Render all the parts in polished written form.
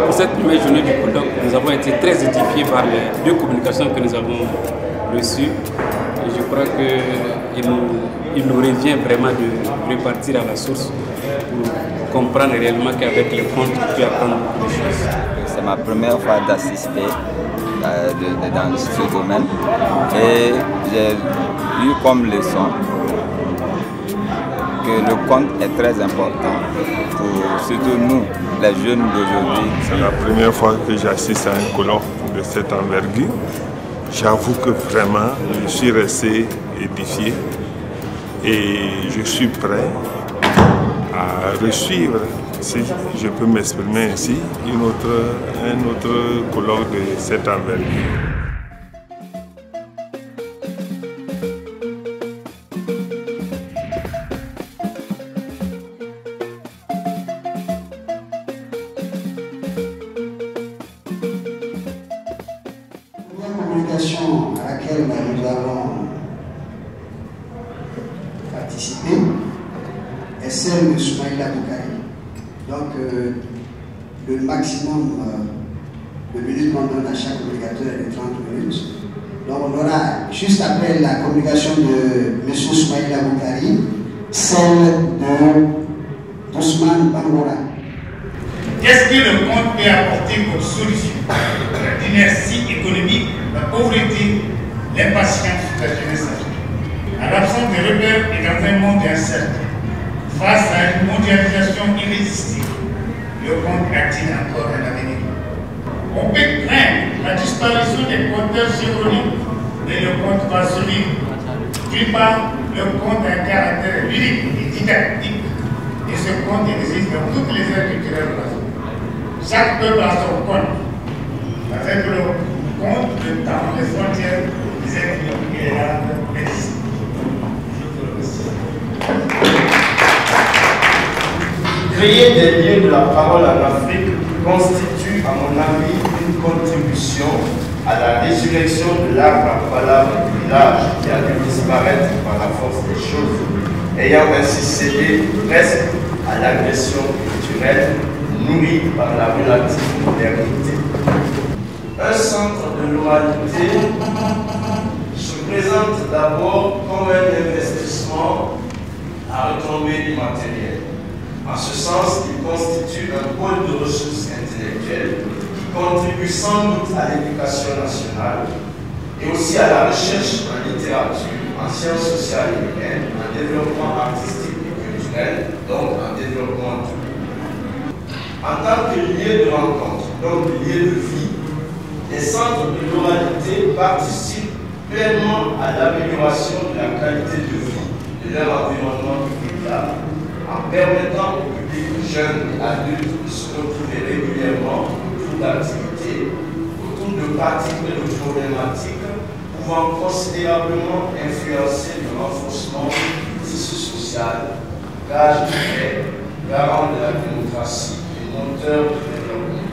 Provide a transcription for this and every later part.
Pour cette première journée du colloque, nous avons été très édifiés par les deux communications que nous avons reçues. Et je crois qu'il nous revient vraiment de repartir à la source pour comprendre réellement qu'avec les comptes, on peut apprendre beaucoup de choses. C'est ma première fois d'assister dans ce domaine et j'ai eu comme leçon que le compte est très important pour surtout nous, les jeunes d'aujourd'hui. C'est la première fois que j'assiste à un colloque de cette envergure. J'avoue que vraiment, je suis resté édifié et je suis prêt à resuivre, si je peux m'exprimer ainsi, un autre colloque de cette envergure. À laquelle nous avons participé est celle de Soumaïla Boukari. Donc le maximum de minutes qu'on donne à chaque communicateur est de 30 minutes. Donc on aura juste après la communication de M. Soumaïla Boukari, celle de Ousmane Bangora. Qu'est-ce que le compte peut apporter comme solution? L'inertie économique, la pauvreté, l'impatience de la jeunesse africaine. À l'absence de repères et dans un monde incertain, face à une mondialisation irrésistible, le compte a-t-il encore un avenir? On peut craindre la disparition des compteurs chevronnés, mais le compte va survivre. D'une part, le compte a un caractère lyrique et didactique, et ce compte existe dans toutes les aires culturelles de la zone. Chaque peuple a son compte. Avec le compte, le temps, les frontières, les ethnies et les langues existent. Créer des lieux de la parole en Afrique constitue, à mon avis, une contribution à la résurrection de l'art par parole du village qui a dû disparaître par la force des choses, ayant ainsi cédé presque à l'agression culturelle nourrie par la relative modernité. Un centre de l'oralité se présente d'abord comme un investissement à retombée immatérielle. En ce sens, il constitue un pôle de ressources intellectuelles qui contribue sans doute à l'éducation nationale et aussi à la recherche en littérature, en sciences sociales et humaines, en développement artistique et culturel, donc en développement tout. En tant que lieu de rencontre, donc lieu de vie, les centres de l'oralité participent pleinement à l'amélioration de la qualité de vie de leur environnement immédiat, en permettant au public jeune et adulte de se retrouver régulièrement autour d'activités, autour de pratiques et de problématiques pouvant considérablement influencer le renforcement du tissu social, gage de paix, garant de la démocratie et moteur de développement.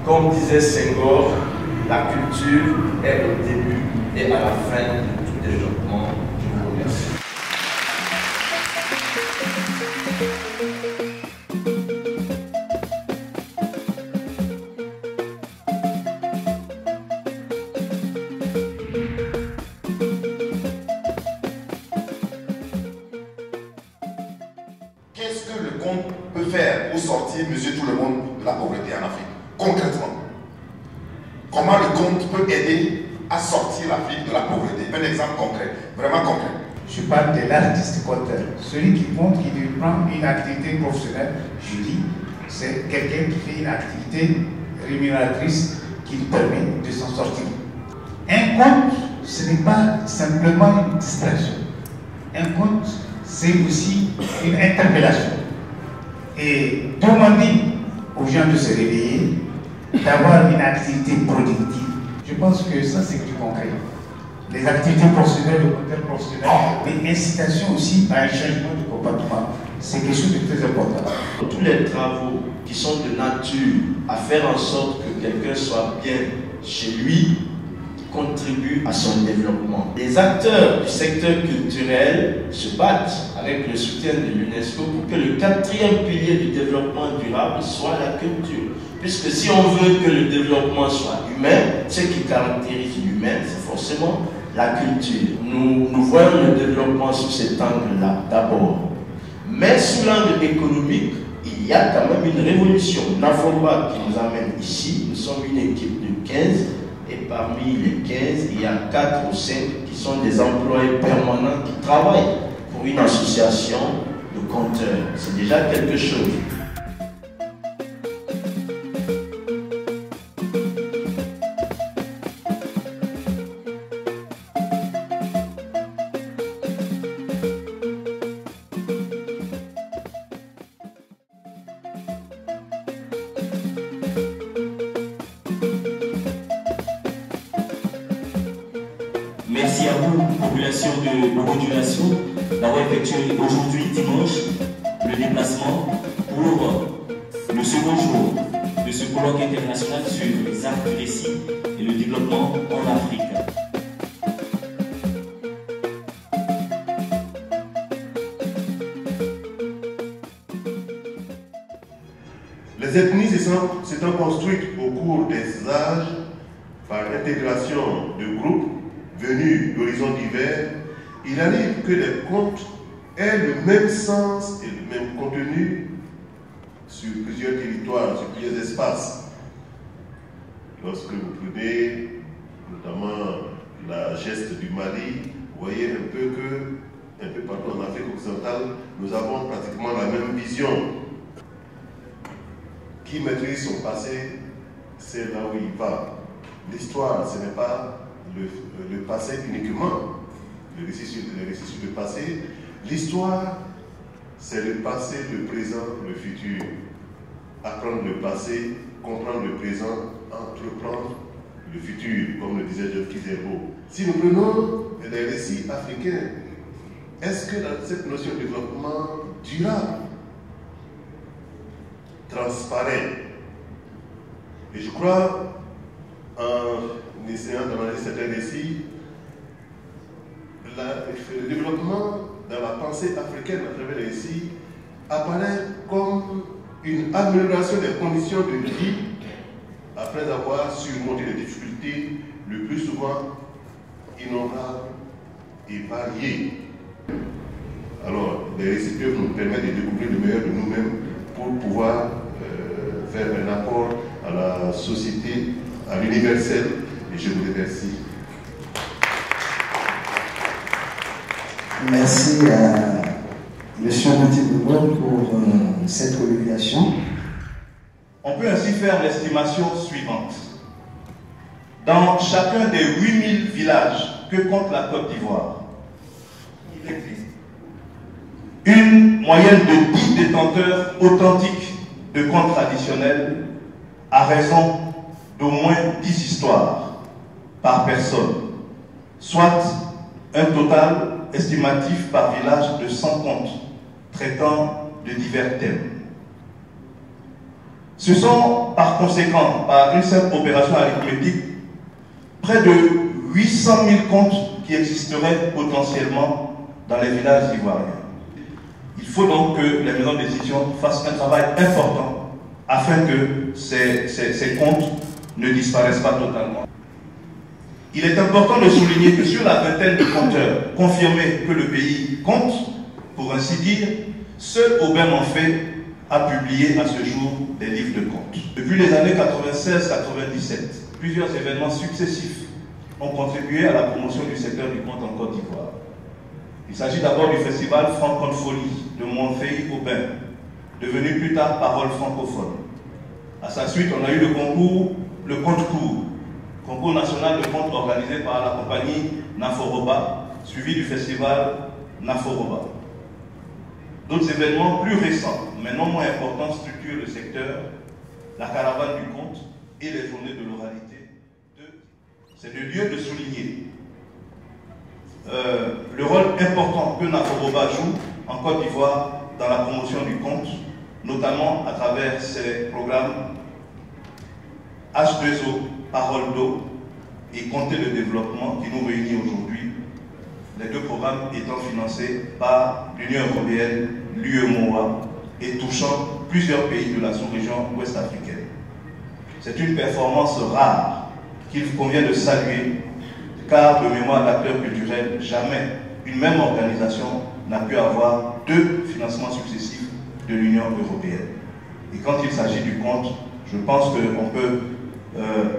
Comme disait Senghor, la culture est au début et à la fin de tout développement. Je vous remercie. Qu'est-ce que le compte peut faire pour sortir monsieur tout le monde de la pauvreté en Afrique, concrètement? Comment le compte peut aider à sortir l'Afrique de la pauvreté? Un exemple concret, vraiment concret. Je parle de l'artiste compteur. Celui qui compte, qui prend une activité professionnelle, je dis, c'est quelqu'un qui fait une activité rémunératrice qui lui permet de s'en sortir. Un compte, ce n'est pas simplement une distraction. Un compte, c'est aussi une interpellation. Et demander aux gens de se réveiller, d'avoir une activité productive. Je pense que ça, c'est du concret. Les activités professionnelles, le côté professionnel, mais incitation aussi à un changement de comportement. C'est quelque chose de très important. Tous les travaux qui sont de nature à faire en sorte que quelqu'un soit bien chez lui contribue à son développement. Les acteurs du secteur culturel se battent avec le soutien de l'UNESCO pour que le 4e pilier du développement durable soit la culture. Puisque si on veut que le développement soit humain, ce qui caractérise l'humain, c'est forcément la culture. Nous voyons le développement sous cet angle-là, d'abord. Mais sous l'angle économique, il y a quand même une révolution. NAFORBA qui nous amène ici, nous sommes une équipe de 15, et parmi les 15, il y a 4 ou 5 qui sont des employés permanents qui travaillent pour une association de compteurs. C'est déjà quelque chose. Merci à vous, population de Bobo-Dioulasso, d'avoir effectué aujourd'hui, dimanche, le déplacement pour le second jour de ce colloque international sur les arts du récit et le développement en Afrique. Les ethnies s'étant construites au cours des âges par l'intégration de groupes venus d'horizons divers, il arrive que les contes aient le même sens et le même contenu sur plusieurs territoires, sur plusieurs espaces. Lorsque vous prenez notamment la geste du Mali, vous voyez un peu partout en Afrique occidentale, nous avons pratiquement la même vision. Qui maîtrise son passé, c'est là où il va. L'histoire, ce n'est pas le passé uniquement, le récit sur le passé. L'histoire, c'est le passé, le présent, le futur. Apprendre le passé, comprendre le présent, entreprendre le futur, comme le disait Geoffrey Zerbo. Si nous prenons les récits africains, est-ce que cette notion de développement durable transparaît? Et je crois, en essayant d'analyser certains récits, le développement dans la pensée africaine à travers les récits apparaît comme une amélioration des conditions de vie après avoir surmonté les difficultés le plus souvent innombrables et variées. Alors, les récits peuvent nous permettre de découvrir le meilleur de nous-mêmes pour pouvoir faire un apport à la société, à l'universel, et je vous remercie. Merci à M. Montibougon pour cette communication. On peut ainsi faire l'estimation suivante. Dans chacun des 8000 villages que compte la Côte d'Ivoire, il existe une moyenne de 10 détenteurs authentiques de contes traditionnels à raison d'au moins 10 histoires par personne, soit un total estimatif par village de 100 contes traitant de divers thèmes. Ce sont par conséquent, par une simple opération arithmétique, près de 800 000 contes qui existeraient potentiellement dans les villages ivoiriens. Il faut donc que les maisons d'édition fassent un travail important afin que ces contes ne disparaissent pas totalement. Il est important de souligner que sur la vingtaine de compteurs confirmés que le pays compte, pour ainsi dire, seul Aubin Manfait a publié à ce jour des livres de contes. Depuis les années 96-97, plusieurs événements successifs ont contribué à la promotion du secteur du conte en Côte d'Ivoire. Il s'agit d'abord du festival Francofolie de Monfeuille-Aubin, devenu plus tard Parole francophone. À sa suite, on a eu le concours, le conte-cours, concours national de contes organisé par la compagnie NAFORBA, suivi du festival NAFORBA. D'autres événements plus récents, mais non moins importants, structurent le secteur, la caravane du conte et les journées de l'oralité. C'est le lieu de souligner le rôle important que NAFORBA joue en Côte d'Ivoire dans la promotion du conte, notamment à travers ses programmes H2O, Parole d'eau, et compter le développement qui nous réunit aujourd'hui, les deux programmes étant financés par l'Union européenne, l'UEMOA et touchant plusieurs pays de la sous-région ouest africaine. C'est une performance rare qu'il convient de saluer, car de mémoire d'acteurs culturels, jamais une même organisation n'a pu avoir deux financements successifs de l'Union européenne. Et quand il s'agit du compte, je pense qu'on peut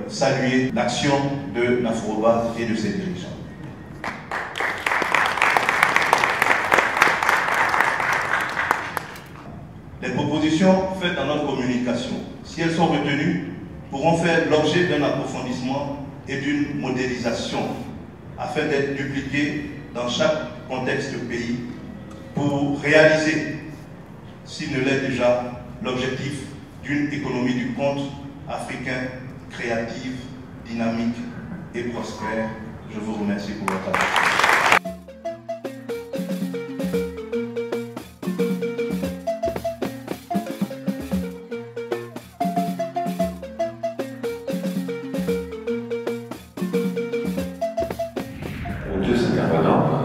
saluer l'action de l'Afroba et de ses dirigeants. Les propositions faites dans notre communication, si elles sont retenues, pourront faire l'objet d'un approfondissement et d'une modélisation afin d'être dupliquées dans chaque contexte pays pour réaliser, s'il ne l'est déjà, l'objectif d'une économie du compte africain créative, dynamique et prospère. Je vous remercie pour votre attention.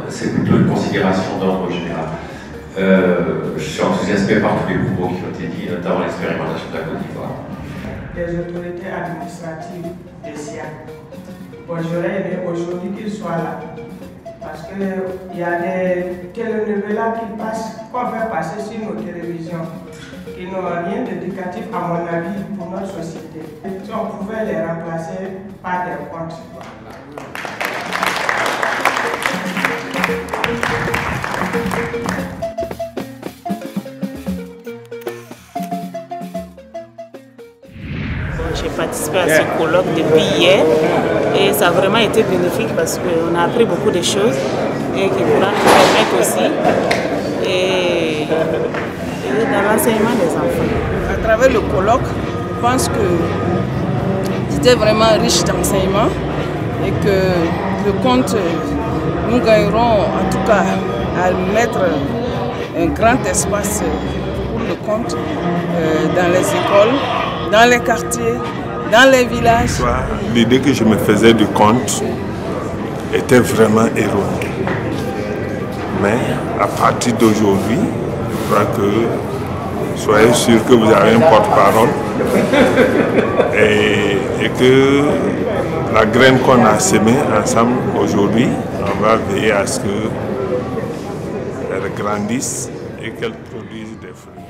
C'est plutôt une considération d'ordre général. Je suis enthousiasmé par tous les propos qui ont été dits, notamment l'expérimentation de la Côte d'Ivoire. Les autorités administratives des SIA. Bon, j'aurais aimé aujourd'hui qu'ils soient là. Parce qu'il y a des télénovelas qui passent, qu'on fait passer sur nos télévisions, qui n'ont rien d'éducatif, à mon avis, pour notre société. Si on pouvait les remplacer par des comptes. J'ai participé à ce colloque depuis hier et ça a vraiment été bénéfique parce qu'on a appris beaucoup de choses et qui pourra nous permettre aussi dans l'enseignement des enfants. À travers le colloque, je pense que c'était vraiment riche d'enseignement et que le compte, nous gagnerons en tout cas à mettre un grand espace pour le compte dans les écoles, dans les quartiers, dans les villages. L'idée que je me faisais du compte était vraiment erronée. Mais à partir d'aujourd'hui, je crois que soyez sûr que vous avez un porte-parole et que la graine qu'on a semée ensemble aujourd'hui, on va veiller à ce qu'elle grandisse et qu'elle produise des fruits.